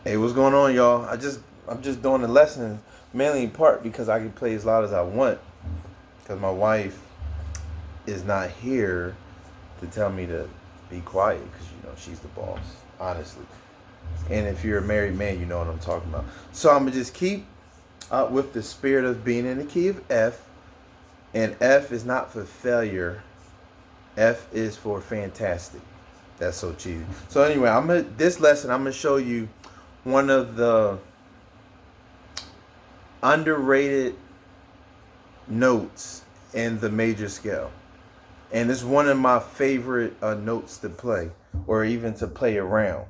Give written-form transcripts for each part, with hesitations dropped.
Hey, what's going on, y'all? I'm just doing the lesson mainly in part because I can play as loud as I want because my wife is not here to tell me to be quiet because she's the boss, honestly. And if you're a married man, you know what I'm talking about. So I'm gonna just keep up with the spirit of being in the key of F, and F is not for failure. F is for fantastic. That's so cheesy. So anyway, this lesson I'm gonna show you one of the underrated notes in the major scale. And it's one of my favorite notes to play or even to play around.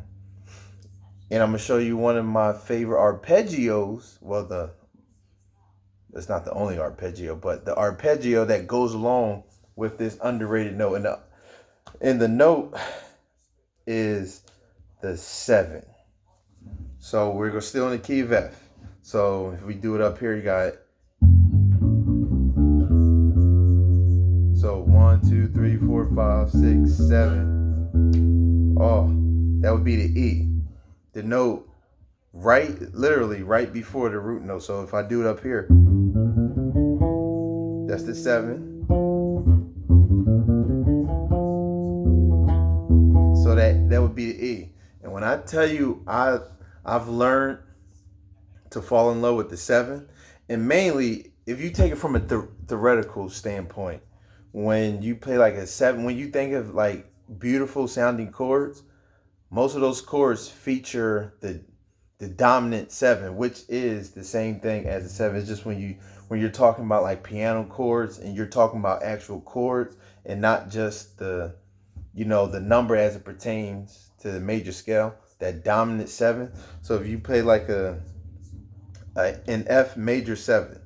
And I'm going to show you one of my favorite arpeggios. Well, it's not the only arpeggio, but the arpeggio that goes along with this underrated note. And the note is the 7. So we're still in the key of F. So if we do it up here, you got so 1, 2, 3, 4, 5, 6, 7. Oh, that would be the E. The note literally right before the root note. So if I do it up here, that's the 7. So that would be the E. And when I tell you I've learned to fall in love with the 7, and mainly if you take it from a theoretical standpoint, when you play like a 7, when you think of like beautiful sounding chords, most of those chords feature the dominant 7, which is the same thing as the 7. It's just when you're talking about like piano chords and you're talking about actual chords and not just the number as it pertains to the major scale, that dominant 7. So if you play like an F major 7,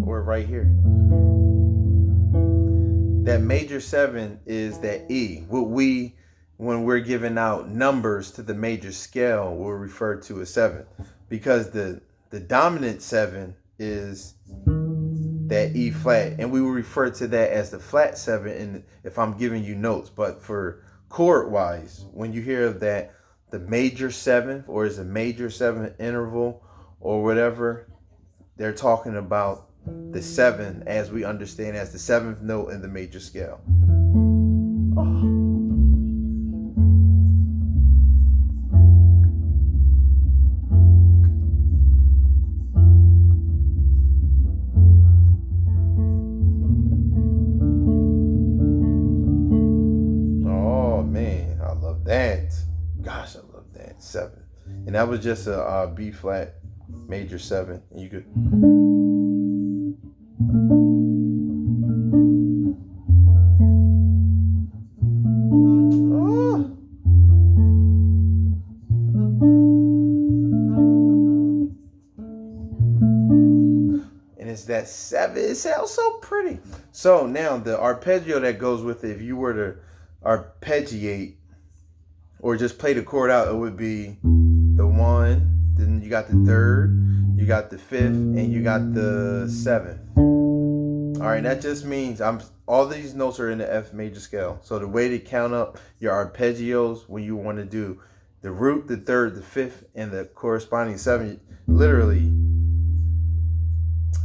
or right here, that major 7 is that E. When we're giving out numbers to the major scale, we'll refer to as 7, because the dominant 7 is that E flat, and we will refer to that as the flat 7. And if I'm giving you notes, but for chord wise, when you hear of that, the major 7 or is a major 7 interval or whatever, they're talking about the 7 as we understand as the 7th note in the major scale. Oh man, I love that. Gosh, I love that 7. And that was just a B flat major 7. And you could. Oh. And it's that 7. It sounds so pretty. So now the arpeggio that goes with it, if you were to arpeggiate or just play the chord out, it would be the 1, then you got the 3rd, you got the 5th, and you got the 7th. All right, that just means all these notes are in the F major scale. So the way to count up your arpeggios when you want to do the root, the 3rd, the 5th, and the corresponding 7, literally,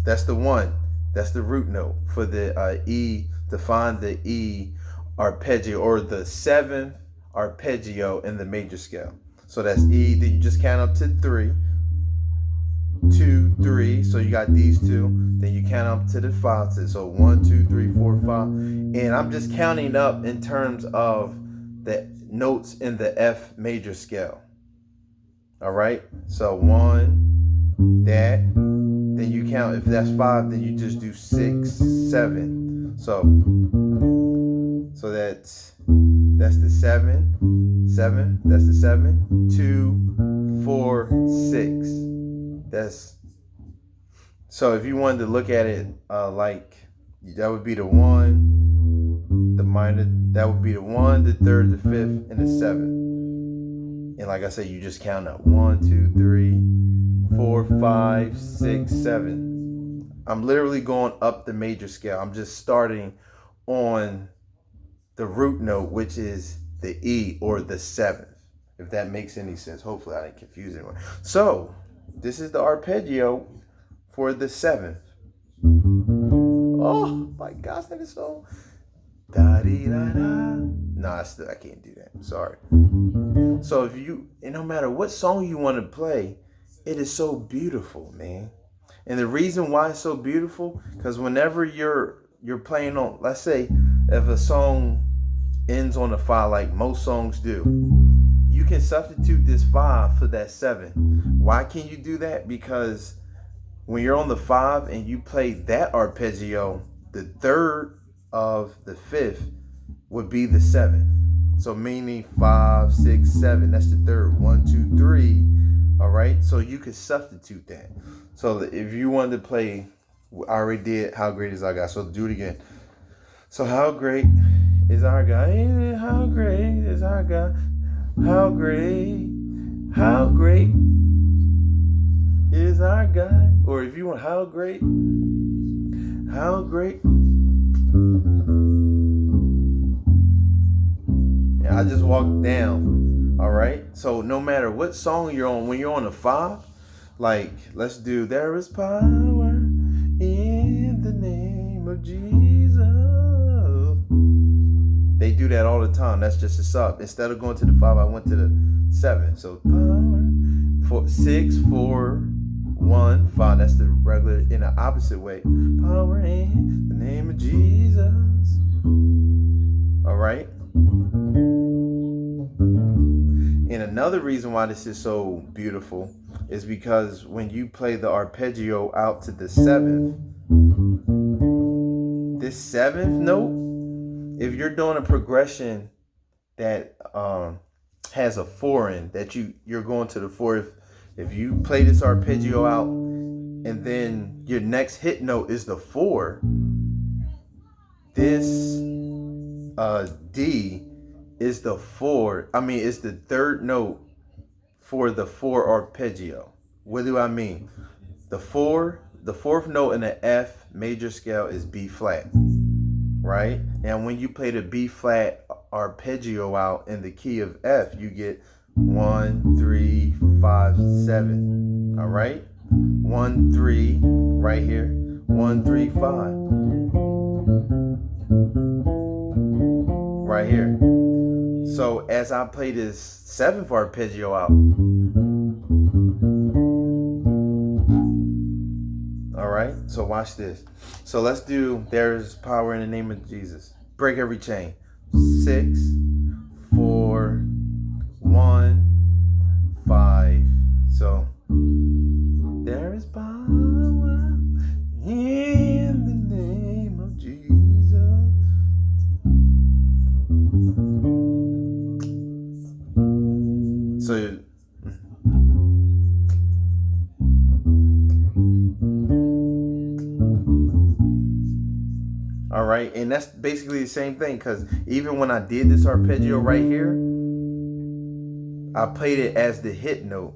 that's the 1. That's the root note for the E, to find the E arpeggio or the 7th arpeggio in the major scale. So that's E. Then you just count up to 3, 2, 3. So you got these 2. Then you count up to the 5. So 1, 2, 3, 4, 5. And I'm just counting up in terms of the notes in the F major scale. All right. So 1, that. Then you count, if that's 5, then you just do 6, 7. So that's the 7, 7. That's the 7, 2, 4, 6. That's so if you wanted to look at it like that would be the 1, the minor. That would be the 1, the 3rd, the 5th, and the 7th. And like I said, you just count up 1, 2, 3, 4, 5, 6, 7. I'm literally going up the major scale. I'm just starting on the root note, which is the E or the seventh, if that makes any sense. Hopefully I didn't confuse anyone. So this is the arpeggio for the seventh. Oh my gosh, that is so da dee da da. Nah, I can't do that. I'm sorry. So if you, and no matter what song you want to play, it is so beautiful, man. And the reason why it's so beautiful, because whenever you're playing on, let's say if a song ends on a 5 like most songs do, you can substitute this 5 for that 7. Why can you do that? Because when you're on the 5 and you play that arpeggio, the third of the 5th would be the 7th. So meaning 5, 6, 7, that's the third. 1, 2, 3. All right. So you could substitute that. So if you wanted to play, I already did How Great Is Our God. So do it again. So how great is our God? How great is our God? How great is our God? Or if you want how great. I just walked down. All right. So no matter what song you're on, when you're on a 5, like let's do There Is Power in the Name of Jesus. They do that all the time. That's just a sub. Instead of going to the 5, I went to the 7. So power 6, 4, 1, 5. That's the regular in the opposite way. Power in the name of Jesus. All right. And another reason why this is so beautiful is because when you play the arpeggio out to the 7th, this 7th note, if you're doing a progression that has a 4 in, that you're going to the 4th, if you play this arpeggio out and then your next hit note is the 4, this D is the 4. I mean, it's the third note for the 4 arpeggio. What do I mean? The 4th note in the F major scale is B flat, right? And when you play the B flat arpeggio out in the key of F, you get 1, 3, 5, 7. All right? 1, 3 right here. 1, 3, 5. Right here. So as I play this 7th arpeggio out, all right, so watch this. So let's do There's Power in the Name of Jesus. Break every chain. 6, 4, 1, 5. So there is power in the name of Jesus. So all right, and that's basically the same thing, because even when I did this arpeggio right here, I played it as the hit note.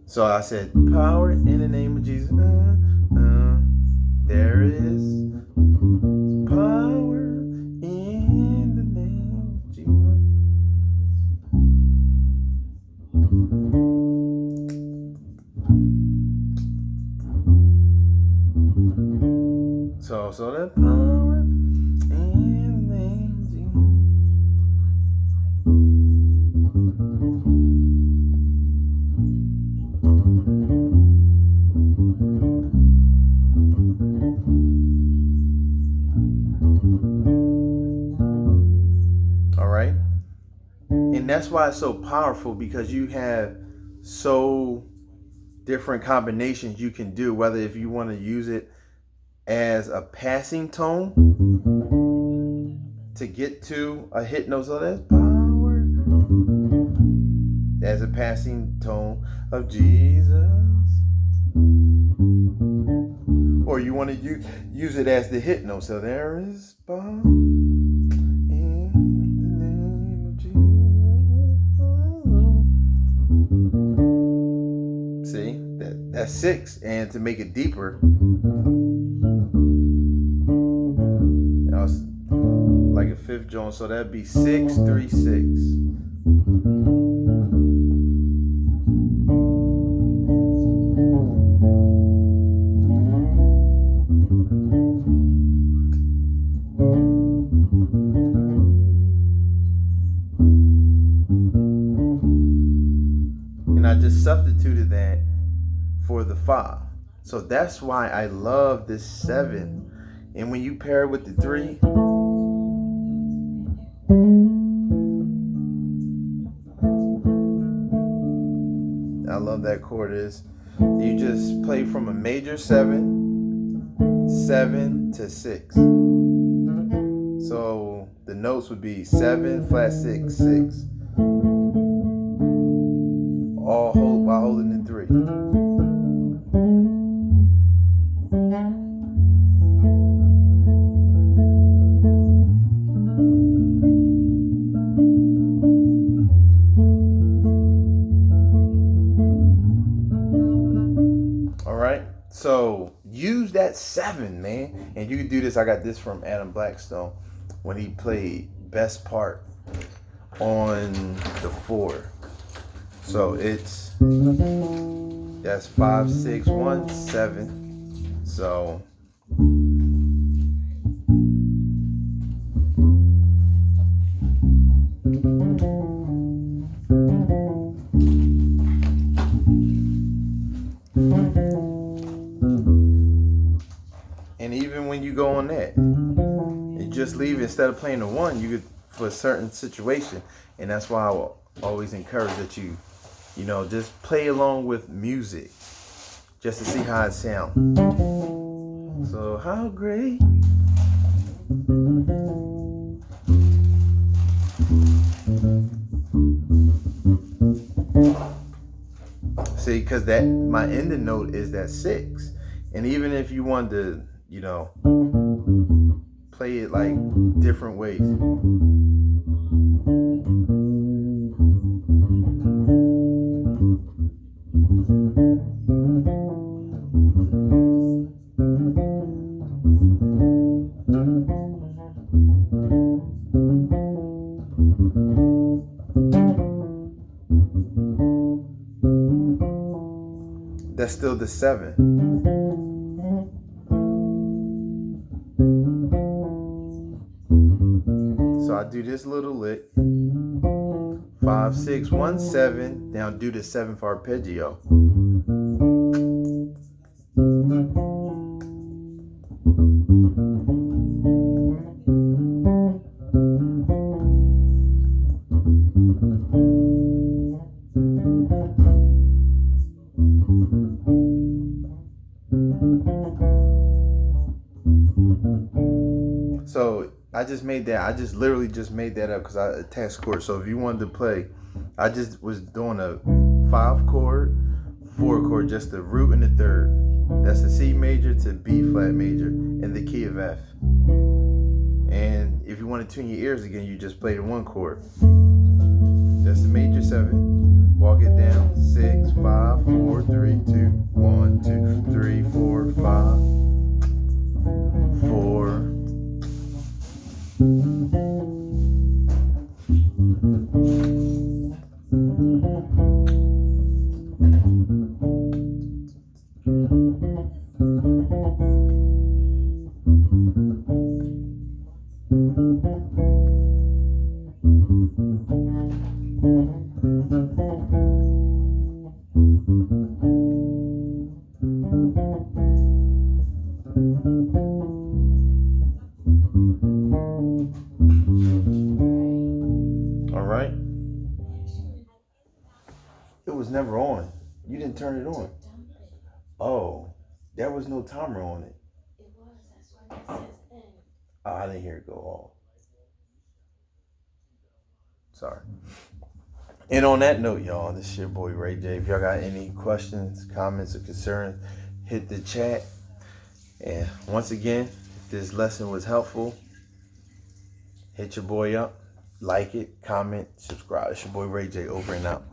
So I said, power in the name of Jesus. There is power in the name of Jesus. So that power in the name of Jesus. All right. And that's why it's so powerful, because you have so different combinations you can do, whether if you want to use it as a passing tone to get to a hit note. So that's power as a passing tone of Jesus. Or you want to use it as the hit note. So there is power in the name of Jesus. See, that's 6. And to make it deeper, like a 5th. fifth joint, so that'd be 6, 3, 6. And I just substituted that for the 5. So that's why I love this 7. And when you pair it with the 3, I love that chord is you just play from a major 7, 7 to 6. So the notes would be 7, flat 6, 6. All while holding the 3. All right. So use that 7, man. And you can do this. I got this from Adam Blackstone when he played best part on the 4. So that's 5, 6, 1, 7. So and even when you go on that, you just leave, instead of playing the 1, you could, for a certain situation. And that's why I will always encourage that you just play along with music just to see how it sounds. So how great. See, because that my ending note is that 6. And even if you want to, play it like different ways. That's still the 7. So I do this little lick. 5, 6, 1, 7. Now do the 7th arpeggio. So I just made that. I just literally just made that up because I attached chords. So if you wanted to play, I just was doing a 5 chord, 4 chord, just the root and the 3rd. That's the C major to B flat major in the key of F. And if you want to tune your ears again, you just play the 1 chord. That's the major 7. Walk it down. 6, 5, 4, 3, 2, 1, 2, 3, 4, 5, 4. All right. It was never on. You didn't turn it on. Oh, there was no timer on it. It was. That's why it says end. Oh, I didn't hear it go off. Sorry. And on that note, y'all, this is your boy Ray J. If y'all got any questions, comments, or concerns, hit the chat. And once again, if this lesson was helpful, hit your boy up, like it, comment, subscribe. It's your boy Ray J, over and out.